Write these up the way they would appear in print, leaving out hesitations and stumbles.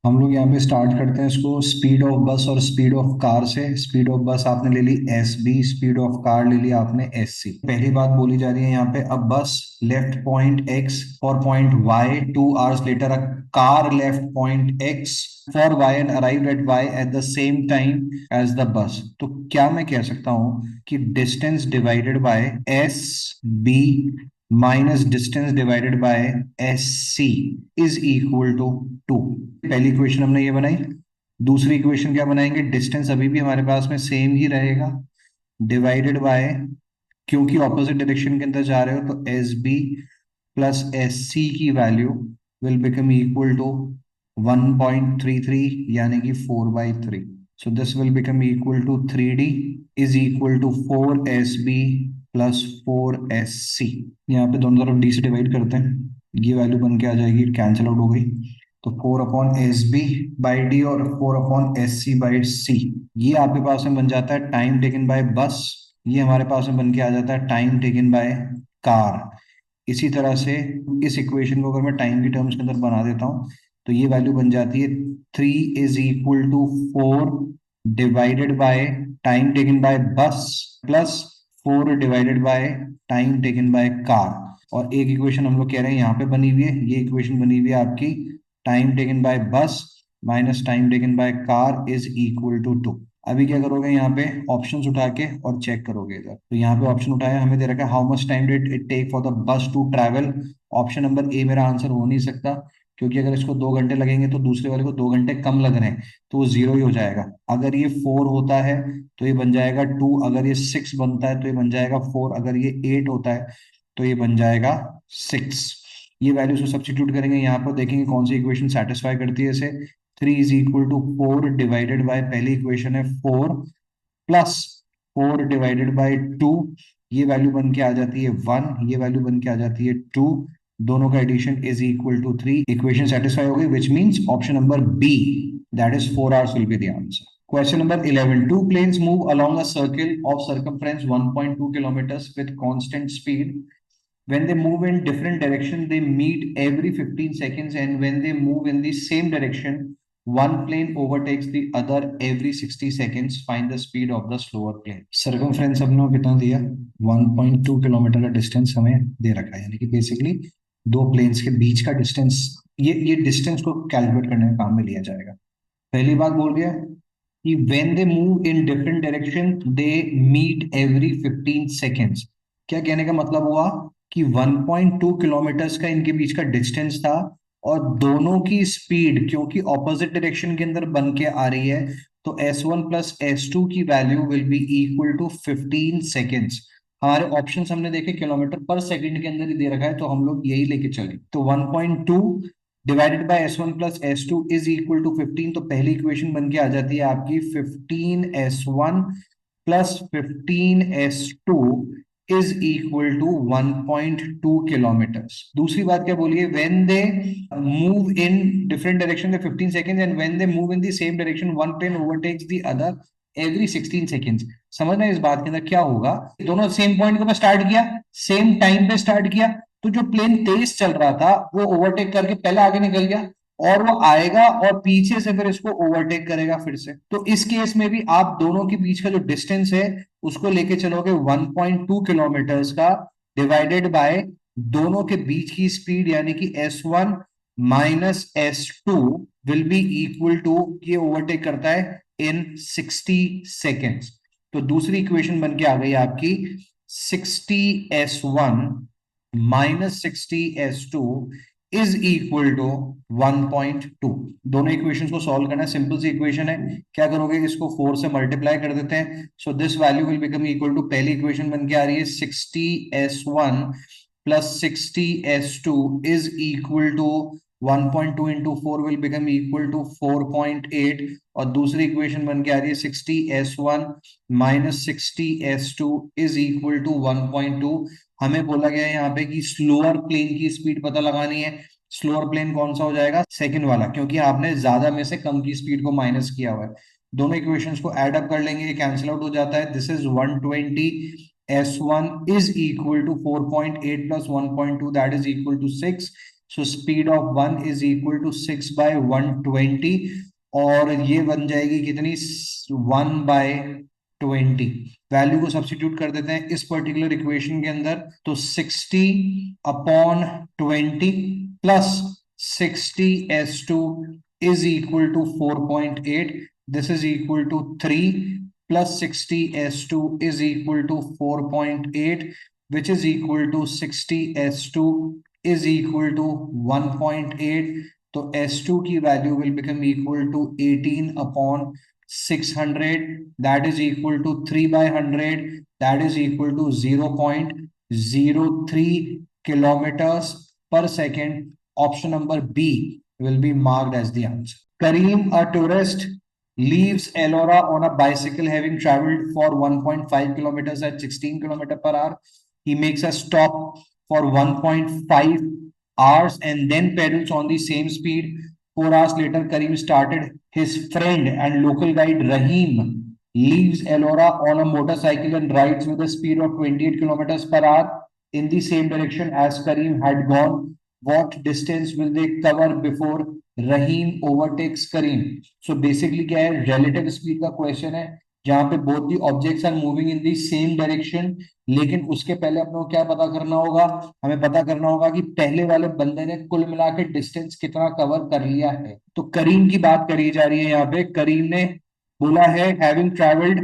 हम लोग यहाँ पे स्टार्ट करते हैं इसको स्पीड ऑफ बस और स्पीड ऑफ कार से। स्पीड ऑफ बस आपने ले ली S B, speed of car ले लिया आपने एस सी। पहली बात बोली जा रही है यहाँ पे, a bus left point X for point Y 2 hours later, a car left point X for Y and arrived at Y at the same time as the bus. तो क्या मैं कह सकता हूँ कि distance divided by S B minus distance divided by S C is equal to 2। पहली equation हमने ये बनाई। दूसरी इक्वेशन क्या बनाएंगे, डिस्टेंस अभी भी हमारे पास में सेम ही रहेगा, डिवाइडेड बाय, क्योंकि ऑपोजिट डायरेक्शन के अंदर जा रहे हो तो S B plus S C की value will become equal to 1.33 यानी कि 4/3। So this will become equal to 3D is equal to 4SB plus 4SC। यहाँ पे दोनों तरफ डी से डिवाइड करते हैं, ये वैल्यू बन के आ जाएगी, कैंसिल आउट हो गई। तो 4/SB/D और 4/SC/C, ये आपके पास में बन जाता है टाइम टेकन बाय बस। ये हमारे पास में बन के आ जाता है टाइम टेकन बाय कार। इसी तरह से इस इक्वेशन को अगर मैं टाइम की टर्म्स के अंदर बना देता हूँ तो ये वैल्यू बन जाती है 3 = 4 divided by time taken by bus plus 4 divided by time taken by car. और एक इक्वेशन हम लोग कह रहे हैं यहाँ पे बनी हुई है, ये इक्वेशन बनी हुई है आपकी time taken by bus minus time taken by car is equal to 2। अभी क्या करोगे, यहाँ पे ऑप्शंस उठा के और चेक करोगे इधर। तो यहाँ पे ऑप्शन उठाया, हमें दे रखा है how much time did it take for the bus to travel. Option number A मेरा आंसर हो नहीं सकता, क्योंकि अगर इसको 2 घंटे लगेंगे तो दूसरे वाले को 2 घंटे कम लग रहे हैं, तो वो जीरो ही हो जाएगा। अगर ये 4 होता है तो ये बन जाएगा 2, अगर ये 6 बनता है तो ये बन जाएगा 4, अगर ये 8 होता है तो ये बन जाएगा 6। ये वैल्यूज को सब्स्टिट्यूट करेंगे यहाँ पर, देखेंगे कौन सी इक्वेशन सेटिस्फाई करती है इसे। 3 = 4 डिवाइडेड बाय, पहली इक्वेशन है 4 प्लस 4 डिवाइडेड बाय 2, ये वैल्यू बन के आ जाती है 1, ये वैल्यू बन के आ जाती है 2। दोनों का addition is equal to 3। Equation satisfy हो गई, which means option number B, that is 4 hours will be the answer. Question number 11. Two planes move along a circle of circumference 1.2 kilometers with constant speed. When they move in different direction, they meet every 15 seconds, and when they move in the same direction, one plane overtakes the other every 60 seconds. Find the speed of the slower plane. Circumference हम लोग कितना दिया, 1.2 kilometre का distance हमें दे रखा है, यानी कि बेसिकली दो प्लेन्स के बीच का डिस्टेंस, ये डिस्टेंस को कैलकुलेट करने का काम में लिया जाएगा। पहली बात बोल गया कि when they move in different direction they meet every 15 seconds। क्या कहने का मतलब हुआ कि 1.2 किलोमीटर्स का इनके बीच का डिस्टेंस था, और दोनों की स्पीड क्योंकि ऑपोजिट डायरेक्शन के अंदर बन के आ रही है, तो S1 प्लस S2 की value will be equal to 15 seconds. हमारे ऑप्शंस हमने देखे किलोमीटर पर सेकंड के अंदर ही दे रखा है, तो हम लोग यही लेके चले। तो 1.2 divided by S1 plus S2 is equal to 15, तो पहली इक्वेशन बन के आ जाती है आपकी 15S1 plus 15S2 is equal to 1.2 kilometres. दूसरी बात क्या बोलिए, when they move in different direction they 15 seconds, and when they move in the same direction one plane overtakes the other every 16 seconds. समझना इस बात के अंदर क्या होगा, दोनों सेम पॉइंट को स्टार्ट किया, सेम टाइम पे स्टार्ट किया, तो जो प्लेन तेज चल रहा था वो ओवरटेक करके पहले आगे निकल गया, और वो आएगा और पीछे से फिर इसको ओवरटेक करेगा फिर से। तो इस केस में भी आप दोनों के बीच का जो डिस्टेंस है उसको लेके चलोगे 1.2 किलोमीटर्स का, डिवाइडेड बाय दोनों के बीच की स्पीड यानी कि S1 minus S2 will be equal to, ये ओवरटेक करता है इन 60 सेकेंड्स। तो दूसरी इक्वेशन बन के आ गई आपकी 60S1 minus 60S2 is equal to 1.2। दोनों इक्वेशंस को सॉल्व करना है, सिंपल सी इक्वेशन है। क्या करोगे, इसको 4 से मल्टीप्लाई कर देते हैं, so this value will become equal to, पहली इक्वेशन बन के आ रही है 60S1 plus 60S2 is equal to 1.2 into 4 will become equal to 4.8, और दूसरी इक्वेशन बन के आ रही है 60S1 minus 60S2 is equal to 1.2। हमें बोला गया है यहाँ पे कि स्लोअर प्लेन की स्पीड पता लगानी है। स्लोअर प्लेन कौन सा हो जाएगा, सेकंड वाला, क्योंकि आपने ज्यादा में से कम की स्पीड को माइनस किया हुआ है। दोनों इक्वेशंस को ऐड अप कर लेंगे, ये कैंसिल आउट हो जाता है, this is 120। S1 is equal to 4.8 plus 1.2 that is equal to 6, so speed of 1 is equal to 6/120 और ये बन जाएगी कितनी 1/20। वैल्यू को सब्स्टिट्यूट कर देते हैं इस पर्टिकुलर इक्वेशन के अंदर, तो 60/20 plus 60s2 is equal to 4.8. This is equal to 3 plus 60s2 is equal to 4.8, which is equal to 60s2 is equal to 1.8. तो S2 की value will become equal to 18/600, that is equal to 3/100, that is equal to 0.03 kilometers per second. Option number B will be marked as the answer. Kareem, a tourist, leaves Elora on a bicycle having traveled for 1.5 kilometers at 16 kilometers per hour. He makes a stop for 1.5 hours and then pedals on the same speed. 4 hours later, Kareem started. His friend and local guide Rahim leaves Elora on a motorcycle and rides with a speed of 28 kilometers per hour in the same direction as Kareem had gone. What distance will they cover before Rahim overtakes Kareem? So basically क्या है, relative speed का question है, जहां पे both the objects are moving in the same direction, लेकिन उसके पहले अपने को क्या पता करना होगा, हमें पता करना होगा कि पहले वाले बंदे ने कुल मिला के डिस्टेंस कितना कवर कर लिया है। तो करीम की बात करी जा रही है यहाँ पे, करीम ने बोला है having travelled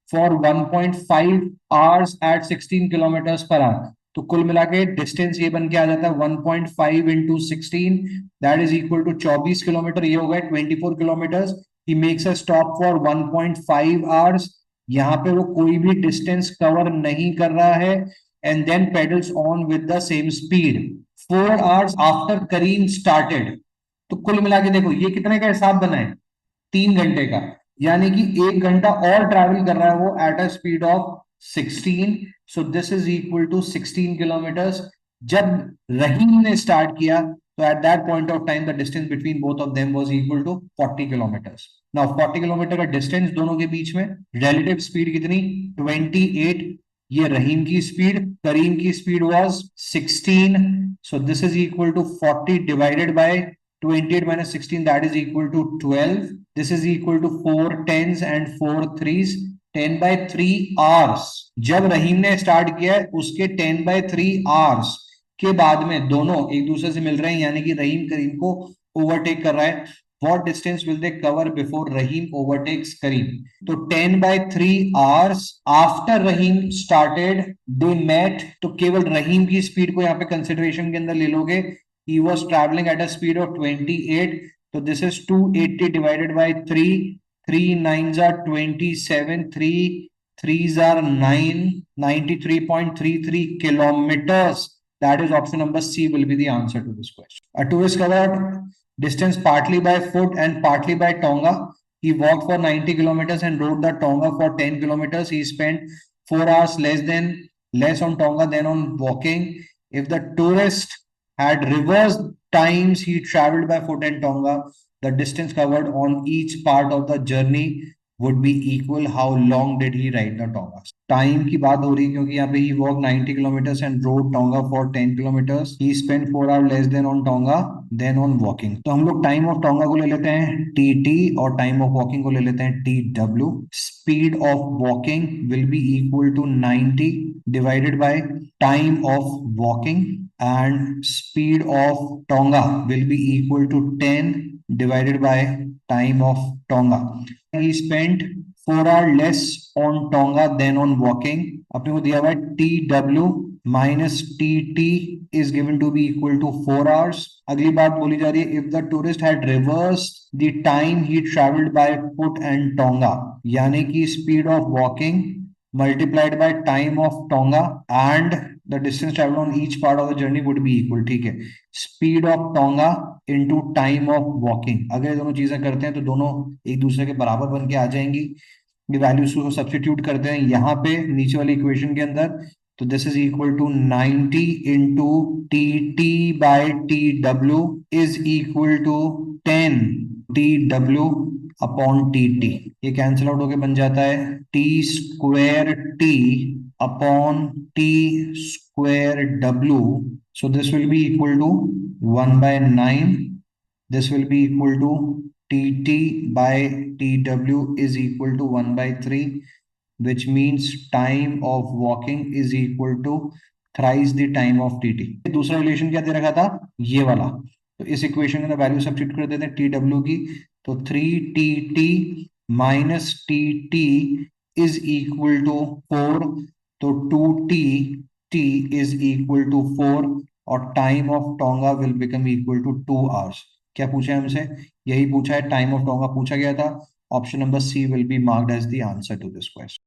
for 1.5 hours at 16 kilometers per hour, तो कुल मिला के डिस्टेंस ये बन के आ जाता है 1.5 into 16, that is equal to 24 kilometre, ये हो गया 24 kilometre. He makes a stop for 1.5 hours, यहाँ पे वो कोई भी डिस्टेंस कवर नहीं कर रहा है, and then pedals on with the same speed 4 hours after Karim started. तो कुल मिला के देखो ये कितने का हिसाब बना है, 3 घंटे का, यानी कि 1 घंटा और ट्रैवल कर रहा है वो at a speed of 16। So this is equal to 16 kilometres. जब रहीम ने स्टार्ट किया तो at that point of time the distance between both of them was equal to 40 kilometres. Now 40 kilometre का डिस्टेंस दोनों के बीच में, रिलेटिव स्पीड कितनी 28, ये रहीम की स्पीड, करीम की speed was 16, so this is equal to 40 divided by 28 minus 16, that is equal to 12. This is equal to 4 tens and 4 threes, 10/3 hours। जब रहीम ने स्टार्ट किया है उसके 10/3 hours के बाद में दोनों एक दूसरे से मिल रहे हैं, यानी कि रहीम करीम को ओवरटेक कर रहा है। What distance will they cover before Rahim overtakes Kareem? तो 10/3 hours after Rahim started they met, तो केवल रहीम की स्पीड को यहाँ पे कंसिडरेशन के अंदर ले लोगे। He was traveling at a speed of 28. So this is 280 divided by 3. 3 nines are 27. 3 threes are 9. 93.33 kilometers. That is option number C will be the answer to this question. A tourist covered distance partly by foot and partly by Tonga. He walked for 90 kilometers and rode the Tonga for 10 kilometers. He spent 4 hours less on Tonga than on walking. If the tourist had reversed times he traveled by foot and Tonga, the distance covered on each part of the journey would be equal. How long did he ride the Tonga? Time की बात हो रही है क्योंकि यहाँ पे he walked 90 kilometers and rode Tonga for 10 kilometers. He spent 4 hours less than on Tonga than on walking. तो हम लोग टाइम ऑफ टोंगा को ले लेते हैं TT और टाइम ऑफ वॉकिंग को ले लेते हैं TW। Speed of walking will be equal to 90 divided by time of walking, and speed of Tonga will be equal to 10 divided by time of Tonga. He spent 4 hours less on Tonga than on walking. अपने को दिया हुआ है TW minus TT is given to be equal to 4 hours. अगली बात बोली जा रही है if the tourist had reversed the time he traveled by foot and Tonga, यानी कि speed of walking multiplied by time of Tonga and the distance traveled on each part of the journey would be equal। ठीक है, speed of tonga into time of walking, अगर ये दोनों चीजें करते हैं तो दोनों एक दूसरे के बराबर बन के आ जाएंगी। ये वैल्यूज को सब्स्टिट्यूट करते हैं यहाँ पे नीचे वाली इक्वेशन के अंदर, तो this is equal to 90 into TT/TW is equal to 10 TW upon T T, ये कैंसिल आउट होके बन जाता है T square T upon T square W. So this will be equal to 1/9. This will be equal to T T by T W is equal to 1/3, which means time of walking is equal to thrice the time of tt. दूसरा relation क्या दे रखा था, ये वाला. तो इस equation के अंदर वैल्यू सब्स्टिट्यूट कर देते हैं टी डब्ल्यू की. तो 3tt minus T T is equal to 4. तो 2t t is equal to 4 और time of tonga will become equal to 2 hours. क्या पूछा है हमसे, यही पूछा है, टाइम ऑफ टोंगा पूछा गया था. Option number C will be marked as the answer to this question.